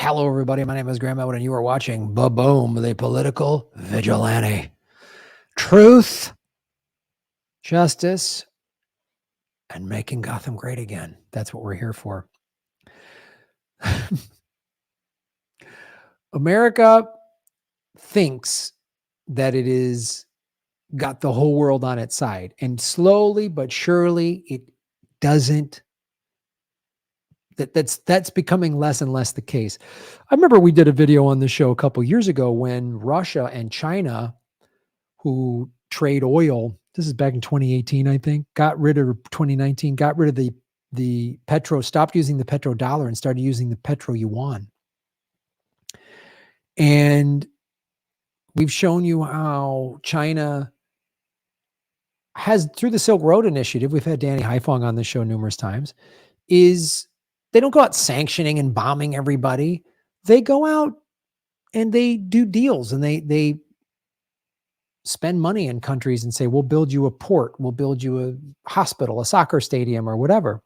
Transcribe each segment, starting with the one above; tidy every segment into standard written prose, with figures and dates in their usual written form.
Hello, everybody. My name is Graham Elwood, and you are watching Ba-Boom, the Political Vigilante. Truth, justice, and making Gotham great again. That's what we're here for. America thinks that it is got the whole world on its side, and slowly but surely it doesn't. That's becoming less and less the case. I remember we did a video on the show a couple years ago when Russia and China, who trade oil, this is back in 2018, I think, 2019, got rid of the petro, stopped using the petrodollar and started using the petro yuan. And we've shown you how China has, through the Silk Road Initiative, we've had Danny Haifong on the show numerous times, is they don't go out sanctioning and bombing everybody. They go out and they do deals, and they spend money in countries and say, we'll build you a port, we'll build you a hospital, a soccer stadium, or whatever.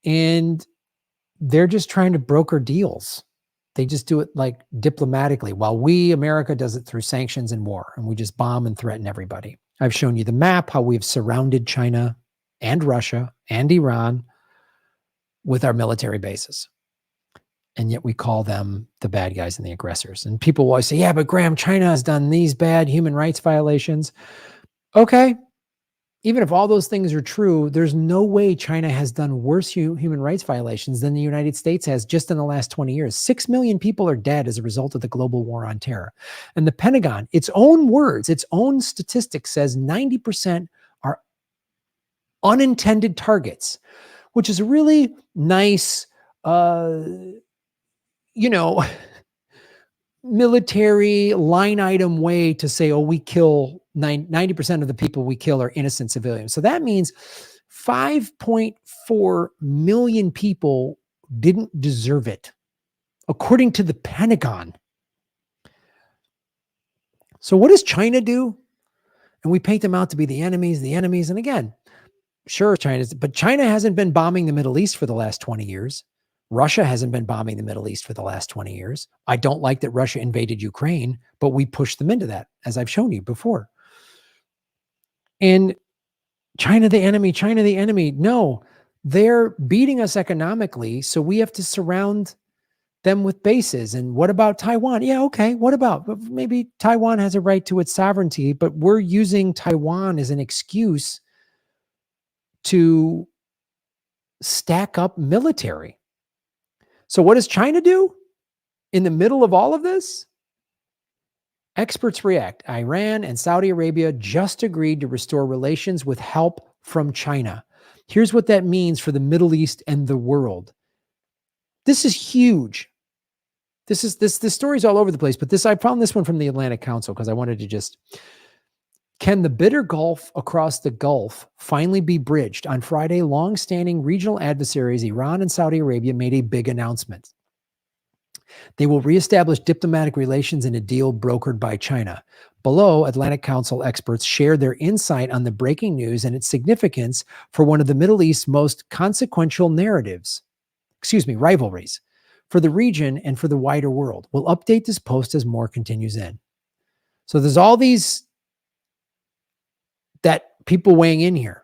And they're just trying to broker deals. They just do it like diplomatically, while we, America, does it through sanctions and war, and we just bomb and threaten everybody. I've shown you the map, how we've surrounded China and Russia and Iran with our military bases. And yet we call them the bad guys and the aggressors. And people will always say, yeah, but Graham, China has done these bad human rights violations. Okay. Even if all those things are true, there's no way China has done worse human rights violations than the United States has just in the last 20 years. 6 million people are dead as a result of the global war on terror. And the Pentagon, its own words, its own statistics says 90% are unintended targets, which is a really nice, military line item way to say, oh, we kill 90% of the people we kill are innocent civilians. So that means 5.4 million people didn't deserve it, according to the Pentagon. So what does China do? And we paint them out to be the enemies. And again, sure, but China hasn't been bombing the Middle East for the last 20 years. Russia hasn't been bombing the Middle East for the last 20 years. I don't like that Russia invaded Ukraine, but we pushed them into that, as I've shown you before. And China the enemy. No, they're beating us economically, so we have to surround them with bases. And what about Taiwan? Yeah, okay, what about? Maybe Taiwan has a right to its sovereignty, but we're using Taiwan as an excuse to stack up military. So what does China do in the middle of all of this? Experts react. Iran and Saudi Arabia just agreed to restore relations with help from China. Here's what that means for the Middle East and the world. This is huge. This story's all over the place, but I found this one from the Atlantic Council because I wanted to just... Can the bitter gulf across the Gulf finally be bridged? On Friday, long-standing regional adversaries Iran and Saudi Arabia made a big announcement. They will reestablish diplomatic relations in a deal brokered by China. Below, Atlantic Council experts share their insight on the breaking news and its significance for one of the Middle East's most consequential rivalries, for the region and for the wider world. We'll update this post as more continues in. So there's all these that people weighing in here.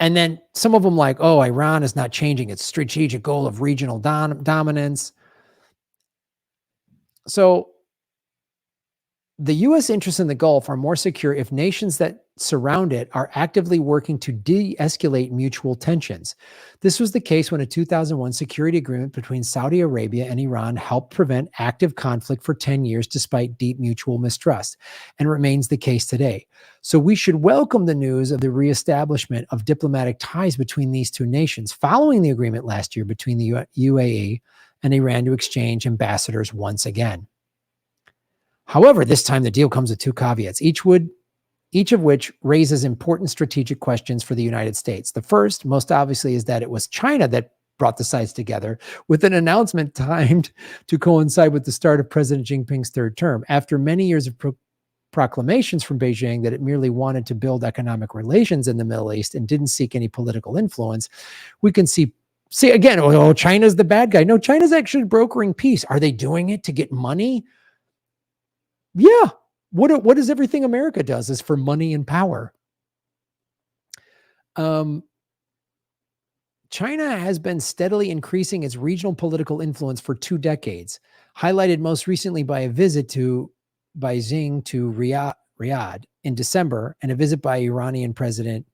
And then some of them like, oh, Iran is not changing its strategic goal of regional dominance. So the U.S. interests in the Gulf are more secure if nations that surround it are actively working to de-escalate mutual tensions. This was the case when a 2001 security agreement between Saudi Arabia and Iran helped prevent active conflict for 10 years despite deep mutual mistrust, and remains the case today. So we should welcome the news of the reestablishment of diplomatic ties between these two nations following the agreement last year between the UAE and Iran to exchange ambassadors once again. However, this time the deal comes with two caveats, each of which raises important strategic questions for the United States. The first, most obviously, is that it was China that brought the sides together with an announcement timed to coincide with the start of President Jinping's third term. After many years of proclamations from Beijing that it merely wanted to build economic relations in the Middle East and didn't seek any political influence, we can see See, again, oh, China's the bad guy. No, China's actually brokering peace. Are they doing it to get money? Yeah. What is everything America does is for money and power. China has been steadily increasing its regional political influence for 2 decades, highlighted most recently by a visit by Xi to Riyadh in December and a visit by Iranian President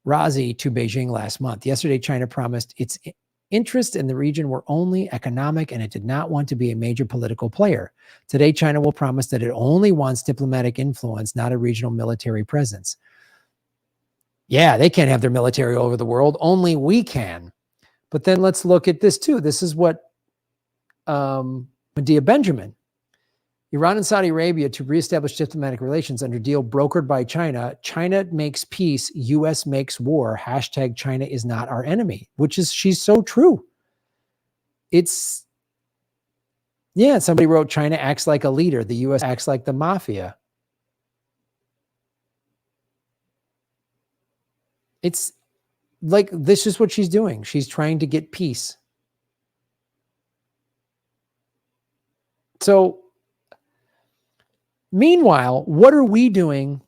Raisi to Beijing last month. Yesterday, China promised its interests in the region were only economic and it did not want to be a major political player. Today, China will promise that it only wants diplomatic influence, not a regional military presence. Yeah, they can't have their military all over the world. Only we can. But then let's look at this too. This is what Medea Benjamin, Iran and Saudi Arabia to reestablish diplomatic relations under deal brokered by China. China makes peace, US makes war. Hashtag China is not our enemy, which is, she's so true. It's, yeah, somebody wrote China acts like a leader. The US acts like the mafia. It's like, this is what she's doing. She's trying to get peace. So, meanwhile, what are we doing?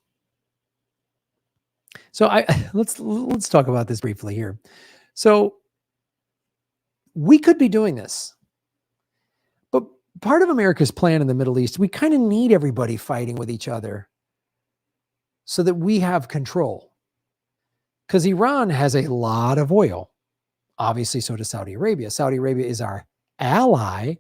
So let's talk about this briefly here. So we could be doing this, but part of America's plan in the Middle East, we kind of need everybody fighting with each other so that we have control. Because Iran has a lot of oil. Obviously, so does Saudi Arabia. Saudi Arabia is our ally,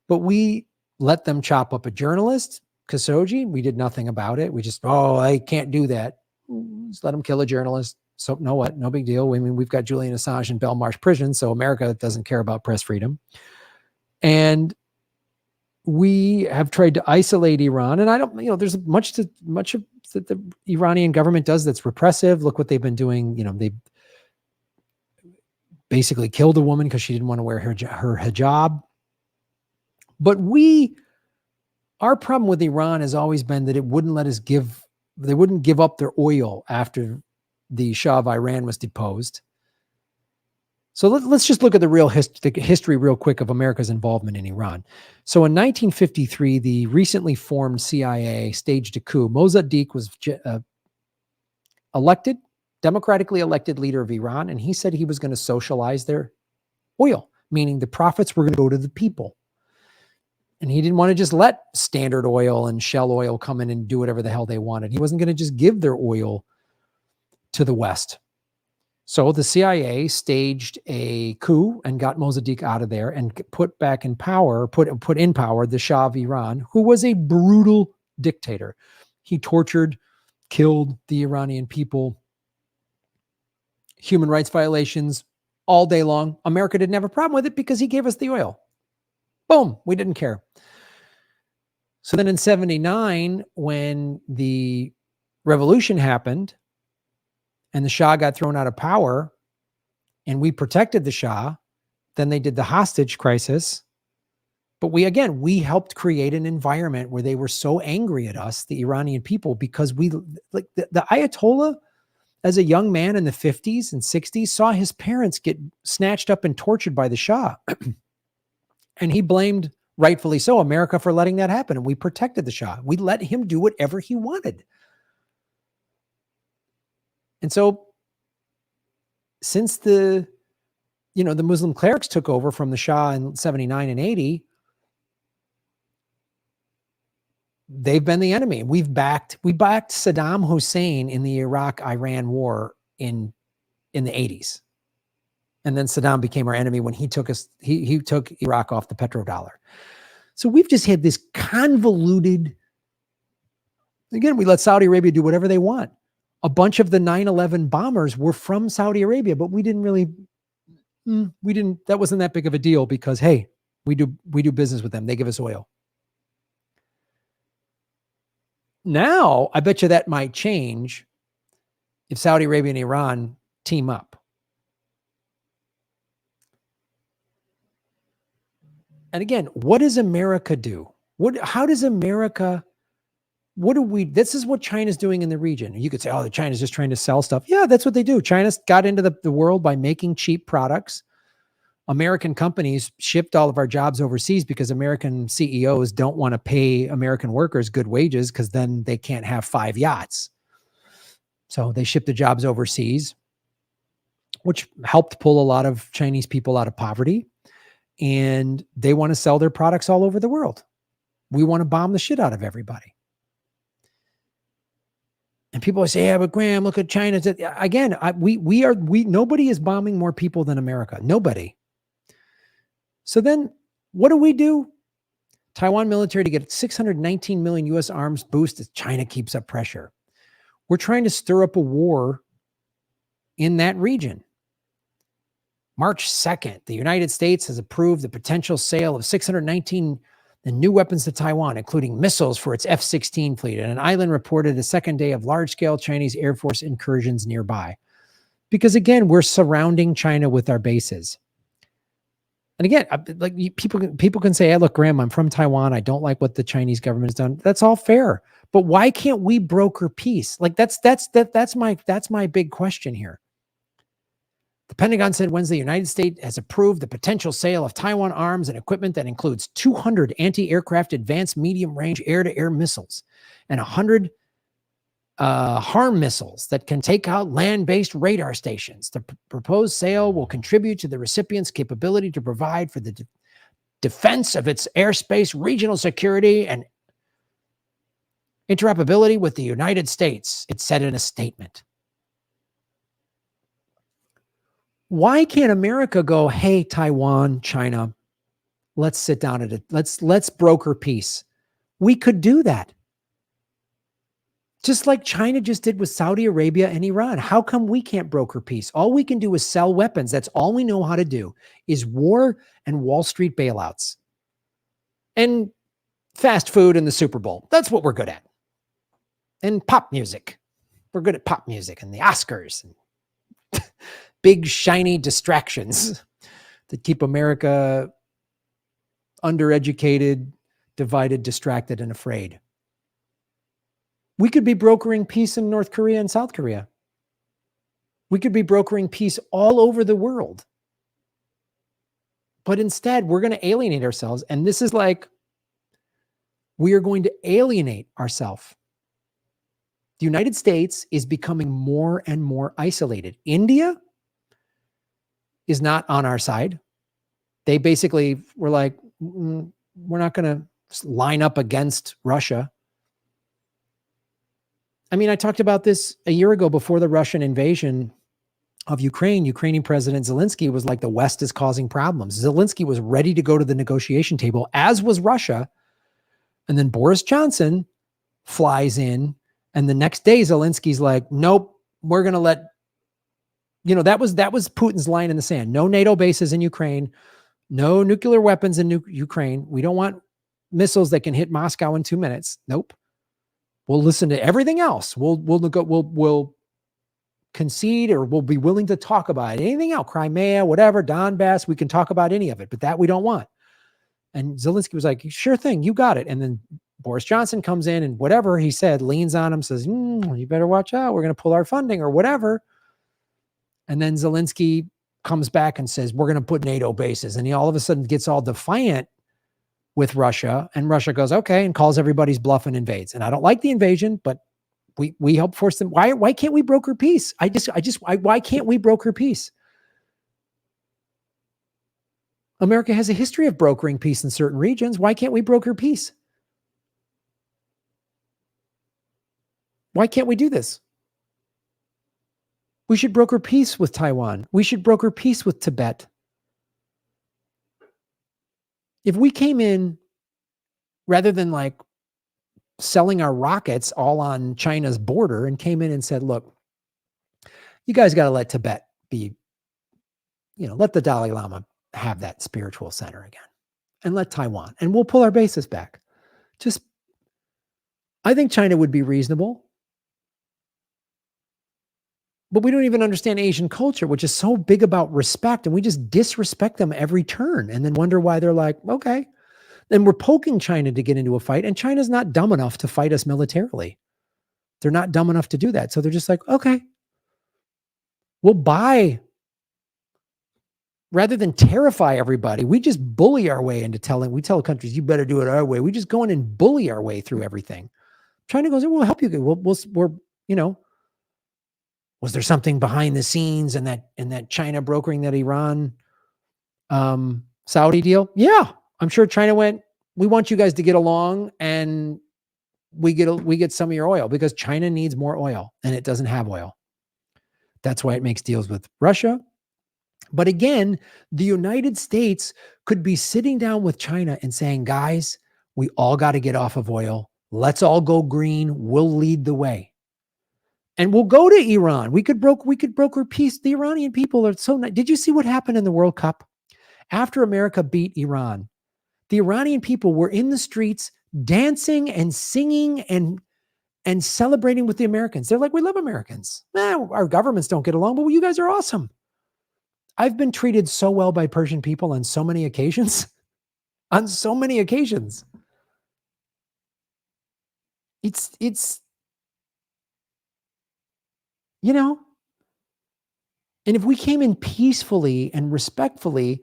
but we let them chop up a journalist, Khashoggi. We did nothing about it. We just, oh, I can't do that. Just let them kill a journalist. So, know what? No big deal. I mean, we've got Julian Assange in Belmarsh prison, so America doesn't care about press freedom. And we have tried to isolate Iran. And I don't, there's much that the Iranian government does that's repressive. Look what they've been doing. They basically killed a woman because she didn't want to wear her hijab. But our problem with Iran has always been that it wouldn't let us they wouldn't give up their oil after the Shah of Iran was deposed. So let's just look at the history real quick of America's involvement in Iran. So in 1953, the recently formed CIA staged a coup. Mossadegh was democratically elected leader of Iran, and he said he was going to socialize their oil, meaning the profits were going to go to the people. And he didn't want to just let Standard Oil and Shell Oil come in and do whatever the hell they wanted. He wasn't going to just give their oil to the West. So the CIA staged a coup and got Mossadegh out of there and put in power the Shah of Iran, who was a brutal dictator. He tortured, killed the Iranian people, human rights violations all day long. America didn't have a problem with it because he gave us the oil. Boom, we didn't care. So then in 1979, when the revolution happened and the Shah got thrown out of power and we protected the Shah, then they did the hostage crisis. But we helped create an environment where they were so angry at us, the Iranian people, because the Ayatollah, as a young man in the 50s and 60s, saw his parents get snatched up and tortured by the Shah. And he blamed, rightfully so, America for letting that happen. And we protected the Shah. We let him do whatever he wanted. And so since the Muslim clerics took over from the Shah in 79 and 80, they've been the enemy. We backed Saddam Hussein in the Iraq-Iran war in the 80s. And then Saddam became our enemy when he took Iraq off the petrodollar. So we've just had this convoluted, again, we let Saudi Arabia do whatever they want. A bunch of the 9/11 bombers were from Saudi Arabia, but that wasn't that big of a deal because, hey, we do business with them. They give us oil. Now, I bet you that might change if Saudi Arabia and Iran team up. And again, what does America do? This is what China's doing in the region. You could say, oh, China's just trying to sell stuff. Yeah, that's what they do. China's got into the world by making cheap products American companies shipped all of our jobs overseas because American CEOs don't want to pay American workers good wages because then they can't have 5 yachts. So they shipped the jobs overseas, which helped pull a lot of Chinese people out of poverty. And they want to sell their products all over the world. We want to bomb the shit out of everybody. And people say, yeah, but Graham, look at China. Again, nobody is bombing more people than America. Nobody. So then what do? Taiwan military to get 619 million U.S. arms boost as China keeps up pressure. We're trying to stir up a war in that region. March 2nd, the United States has approved the potential sale of 619 new weapons to Taiwan, including missiles for its F-16 fleet. And an island reported the second day of large-scale Chinese Air Force incursions nearby. Because again, we're surrounding China with our bases. And again, like people can say, hey, look, Graham, I'm from Taiwan. I don't like what the Chinese government has done. That's all fair. But why can't we broker peace? Like that's my big question here. The Pentagon said Wednesday the United States has approved the potential sale of Taiwan arms and equipment that includes 200 anti-aircraft advanced medium-range air-to-air missiles and 100 HARM missiles that can take out land-based radar stations. The proposed sale will contribute to the recipient's capability to provide for the defense of its airspace, regional security, and interoperability with the United States, it said in a statement. Why can't America go, hey, Taiwan, China, let's sit down at it. Let's broker peace. We could do that. Just like China just did with Saudi Arabia and Iran. How come we can't broker peace? All we can do is sell weapons. That's all we know how to do is war and Wall Street bailouts. And fast food and the Super Bowl. That's what we're good at. And pop music. We're good at pop music and the Oscars. And big, shiny distractions that keep America undereducated, divided, distracted, and afraid. We could be brokering peace in North Korea and South Korea. We could be brokering peace all over the world. But instead, we're going to alienate ourselves. And this is like, we are going to alienate ourselves. The United States is becoming more and more isolated. India is not on our side. They basically were like, we're not going to line up against Russia. I mean, I talked about this a year ago before the Russian invasion of Ukraine. Ukrainian President Zelensky was like, the West is causing problems. Zelensky was ready to go to the negotiation table, as was Russia. And then Boris Johnson flies in. And the next day, Zelensky's like, nope, we're going to let, that was Putin's line in the sand. No NATO bases in Ukraine, no nuclear weapons in Ukraine. We don't want missiles that can hit Moscow in 2 minutes. Nope. We'll listen to everything else. We'll concede, or we'll be willing to talk about anything else, Crimea, whatever, Donbass. We can talk about any of it, but that we don't want. And Zelensky was like, sure thing, you got it. And then Boris Johnson comes in and whatever he said, leans on him, says, you better watch out. We're going to pull our funding or whatever. And then Zelensky comes back and says, we're going to put NATO bases. And he all of a sudden gets all defiant with Russia, and Russia goes, okay, and calls everybody's bluff and invades. And I don't like the invasion, but we help force them. Why can't we broker peace? Why can't we broker peace? America has a history of brokering peace in certain regions. Why can't we broker peace? Why can't we do this? We should broker peace with Taiwan. We should broker peace with Tibet. If we came in, rather than like selling our rockets all on China's border, and came in and said, look, you guys got to let Tibet be, let the Dalai Lama have that spiritual center again, and let Taiwan, and we'll pull our bases back. I think China would be reasonable. But we don't even understand Asian culture, which is so big about respect, and we just disrespect them every turn and then wonder why they're like, okay. Then we're poking China to get into a fight, and China's not dumb enough to fight us militarily. They're not dumb enough to do that. So they're just like, okay, we'll buy rather than terrify everybody, we just bully our way into we tell countries, you better do it our way. We just go in and bully our way through everything. China goes, we'll help you. We're, was there something behind the scenes in that China brokering that Iran Saudi deal? Yeah, I'm sure China went, we want you guys to get along and we get some of your oil because China needs more oil and it doesn't have oil. That's why it makes deals with Russia. But again, the United States could be sitting down with China and saying, guys, we all got to get off of oil. Let's all go green. We'll lead the way. And we'll go to Iran. We could broker peace. The Iranian people are so nice. Did you see what happened in the World Cup? After America beat Iran, the Iranian people were in the streets dancing and singing and celebrating with the Americans. They're like, we love Americans. Our governments don't get along, but you guys are awesome. I've been treated so well by Persian people on so many occasions. On so many occasions. It's and if we came in peacefully and respectfully,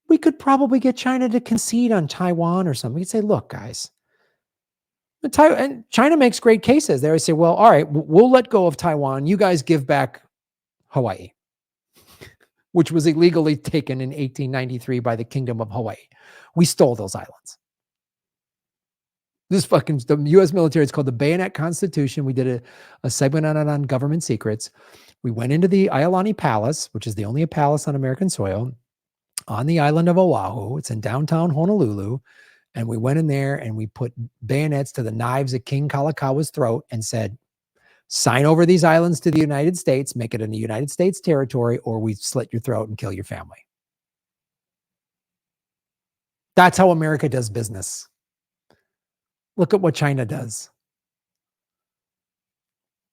we could probably get China to concede on Taiwan or something. We'd say, look, guys, and China makes great cases. They always say, well, all right, we'll let go of Taiwan. You guys give back Hawaii, which was illegally taken in 1893 by the Kingdom of Hawaii. We stole those islands. The U.S. military, it's called the Bayonet Constitution. We did a segment on government secrets. We went into the Iolani Palace, which is the only palace on American soil, on the island of Oahu. It's in downtown Honolulu. And we went in there and we put bayonets to the knives at King Kalakawa's throat and said, sign over these islands to the United States, make it a United States territory, or we slit your throat and kill your family. That's how America does business. Look at what China does.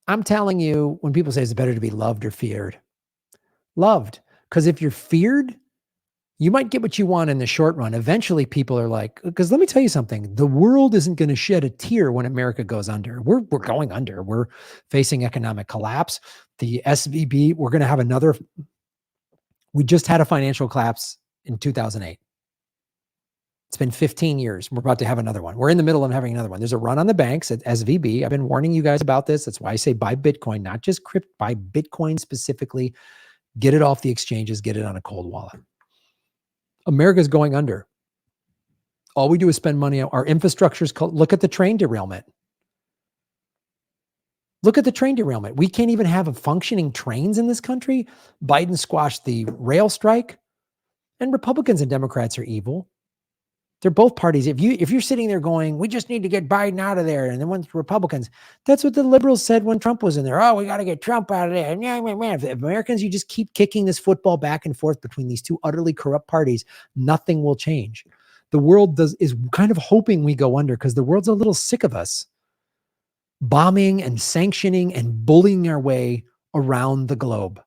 I'm telling you, when people say it's better to be loved or feared, loved. Because if you're feared, you might get what you want in the short run. Eventually, people are like, because let me tell you something, the world isn't going to shed a tear when America goes under. We're going under. We're facing economic collapse. The SVB, we're going to have another. We just had a financial collapse in 2008. It's been 15 years. We're about to have another one. We're in the middle of having another one. There's a run on the banks at SVB. I've been warning you guys about this. That's why I say buy Bitcoin, not just crypto, buy Bitcoin specifically. Get it off the exchanges, get it on a cold wallet. America's going under. All we do is spend money. Our infrastructure's look at the train derailment. Look at the train derailment. We can't even have a functioning trains in this country. Biden squashed the rail strike, and Republicans and Democrats are evil. They're both parties. If you're sitting there going, we just need to get Biden out of there, and then when Republicans, that's what the liberals said when Trump was in there. Oh, we got to get Trump out of there. And if Americans, you just keep kicking this football back and forth between these two utterly corrupt parties, nothing will change. The world is kind of hoping we go under because the world's a little sick of us bombing and sanctioning and bullying our way around the globe.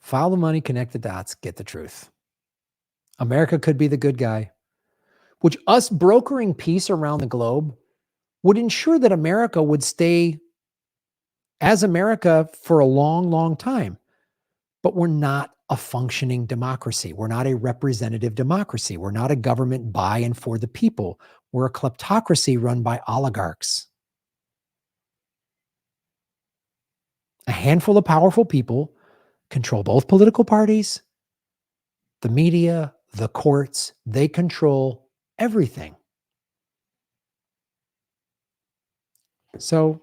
Follow the money, connect the dots, get the truth. America could be the good guy, which us brokering peace around the globe would ensure that America would stay as America for a long, long time. But we're not a functioning democracy. We're not a representative democracy. We're not a government by and for the people. We're a kleptocracy run by oligarchs. A handful of powerful people control both political parties, the media, the courts. They control everything. So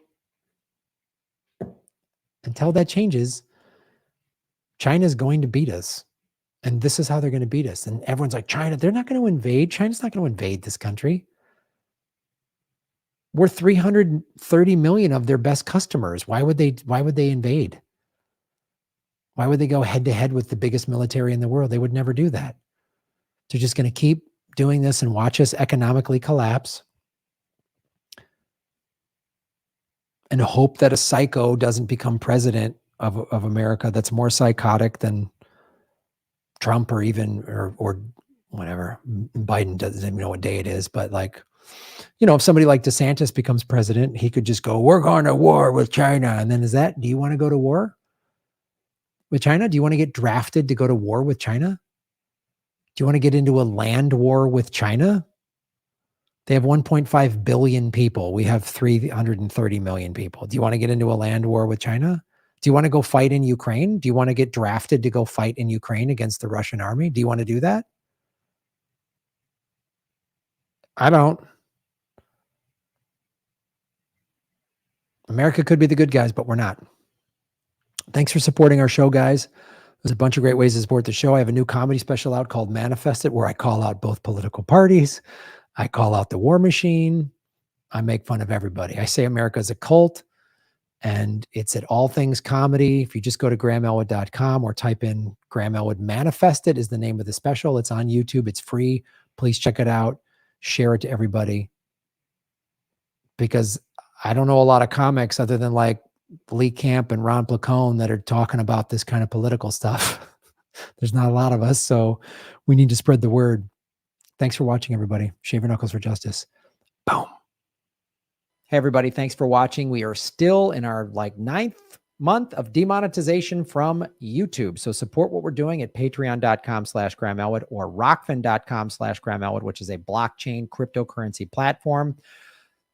until that changes, China's going to beat us. And this is how they're going to beat us. And everyone's like, China, they're not going to invade. China's not going to invade this country. We're 330 million of their best customers. Why would they invade? Why would they go head to head with the biggest military in the world? They would never do that. They're just going to keep doing this and watch us economically collapse and hope that a psycho doesn't become president of America that's more psychotic than Trump or even or whatever. Biden doesn't even know what day it is, but like If somebody like DeSantis becomes president, he could just go, we're going to war with China. And then do you want to go to war with China? Do you want to get drafted to go to war with China? Do you want to get into a land war with China? They have 1.5 billion people. We have 330 million people. Do you want to get into a land war with China? Do you want to go fight in Ukraine? Do you want to get drafted to go fight in Ukraine against the Russian army? Do you want to do that? I don't. America could be the good guys, but we're not. Thanks for supporting our show, guys. There's a bunch of great ways to support the show. I have a new comedy special out called Manifest It, where I call out both political parties. I call out the war machine. I make fun of everybody. I say America is a cult, and it's at All Things Comedy. If you just go to GrahamElwood.com or type in Graham Elwood, Manifest It is the name of the special. It's on YouTube. It's free. Please check it out. Share it to everybody. Because I don't know a lot of comics other than like Lee Camp and Ron Placone that are talking about this kind of political stuff. There's not a lot of us, so we need to spread the word. Thanks for watching, everybody. Shave your knuckles for justice. Boom. Hey, everybody. Thanks for watching. We are still in our 9th month of demonetization from YouTube. So support what we're doing at patreon.com/Graham Elwood or rockfin.com/Graham Elwood, which is a blockchain cryptocurrency platform.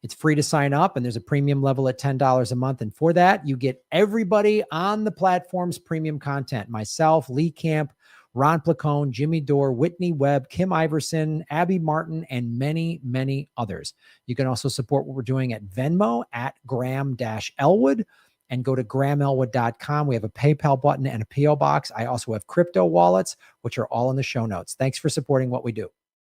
It's free to sign up, and there's a premium level at $10 a month. And for that, you get everybody on the platform's premium content. Myself, Lee Camp, Ron Placone, Jimmy Dore, Whitney Webb, Kim Iverson, Abby Martin, and many, many others. You can also support what we're doing at Venmo at Graham-Elwood and go to GrahamElwood.com. We have a PayPal button and a P.O. box. I also have crypto wallets, which are all in the show notes. Thanks for supporting what we do.